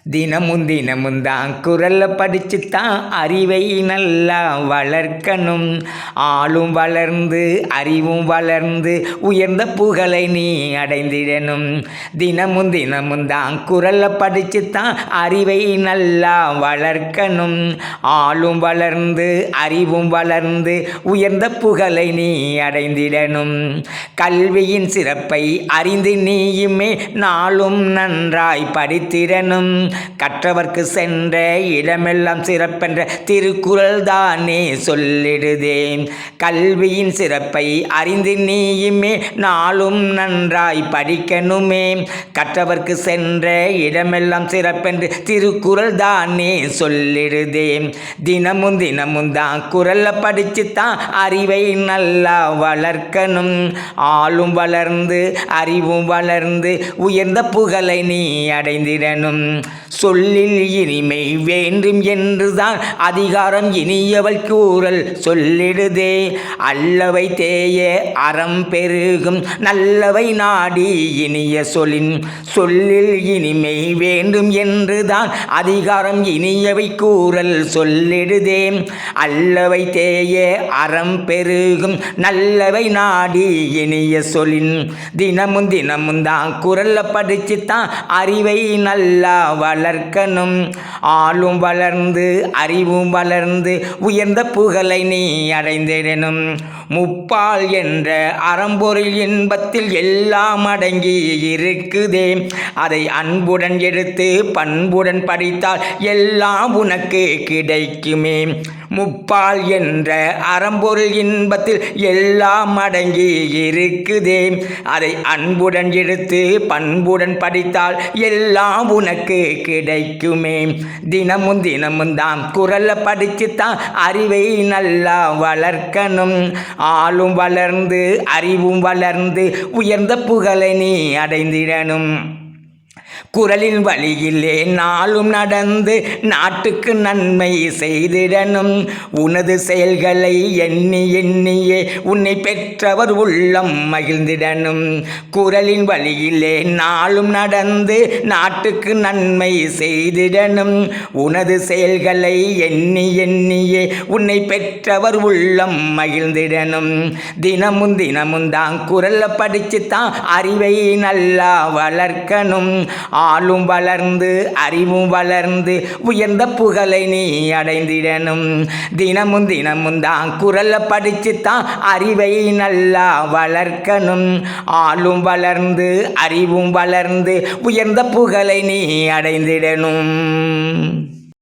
தினமும் தினமும் தான் குரலை படிச்சுத்தான் அறிவை நல்லா வளர்க்கணும். ஆளும் வளர்ந்து அறிவும் வளர்ந்து உயர்ந்த புகழை நீ அடைந்திடணும். தினமும் தினமும் தான் குரலை படிச்சுத்தான் அறிவை நல்லா வளர்க்கணும். ஆளும் வளர்ந்து அறிவும் வளர்ந்து உயர்ந்த புகழை நீ அடைந்திடணும். கல்வியின் சிறப்பை அறிந்து நீயுமே நாளும் நன்றாய் படித்திடணும். கற்றவர்க்கு சென்ற இடமெல்லாம் சிறப்பென்ற திருக்குறள் தானே சொல்லிடுதே. கல்வியின் சிறப்பை அறிந்து நீயுமே நாளும் நன்றாய் படிக்கணுமே. கற்றவர்க்கு சென்ற இடமெல்லாம் சிறப்பென்று திருக்குறள் தானே சொல்லிடுதே. தினமும் தினமும் தான் குரலை படிச்சுத்தான் அறிவை நல்லா வளர்க்கணும். ஆளும் வளர்ந்து அறிவும் வளர்ந்து உயர்ந்த புகழை நீ அடைந்திடணும். சொல்லில் இனிமை வேண்டும் என்றுதான் அதிகாரம் இனியவள் கூறல் சொல்லிடுதே. அல்லவை தேய அறம் பெருகும் நல்லவை நாடி இனிய சொல்லில் இனிமை வேண்டும் என்றுதான் அதிகாரம் இனியவை கூறல் சொல்லிடுதே. அல்லவை தேய அறம் பெருகும் நல்லவை நாடி இனிய தினமும் தினமும் தான் குரலை படிச்சுத்தான் அறிவை நல்லா வளர்க்கணும். ஆளும் வளர்ந்து அறிவும் வளர்ந்து உயர்ந்த புகழை நீ அடைந்திடணும். முப்பால் என்ற அறம்பொருள் இன்பத்தில் எல்லாம் அடங்கி இருக்குதே. அதை அன்புடன் எடுத்து பண்புடன் படித்தால் எல்லாம் உனக்கு கிடைக்குமே. முப்பால் என்ற அறம்பொருள் இன்பத்தில் எல்லாம் அடங்கி இருக்குதே. அதை அன்புடன் எடுத்து பண்புடன் படித்தால் எல்லாம் உனக்கு கிடைக்குமே. தினமும் தினமும் தான் குரலை படிச்சுத்தான் அறிவை நல்லா வளர்க்கணும். ஆளும் வளர்ந்து அறிவும் வளர்ந்து உயர்ந்த புகழை நீ அடைந்திடணும். குரலின் வழியிலே நாளும் நடந்து நாட்டுக்கு நன்மை செய்திடணும். உனது செயல்களை எண்ணி எண்ணியே உன்னை பெற்றவர் உள்ளம் மகிழ்ந்திடணும். குரலின் வழியிலே நாளும் நடந்து நாட்டுக்கு நன்மை செய்திடணும். உனது செயல்களை எண்ணி எண்ணியே உன்னை பெற்றவர் உள்ளம் மகிழ்ந்திடணும். தினமும் தினமும் தான் குரலை படிச்சுத்தான் அறிவை நல்லா வளர்க்கணும். ஆளும் வளர்ந்து அறிவும் வளர்ந்து உயர்ந்த புகழை நீ அடைந்திடணும். தினமும் தினமும் தான் குரலை படிச்சுத்தான் அறிவை நல்லா வளர்க்கணும். ஆளும் வளர்ந்து அறிவும் வளர்ந்து உயர்ந்த புகழை நீ அடைந்திடணும்.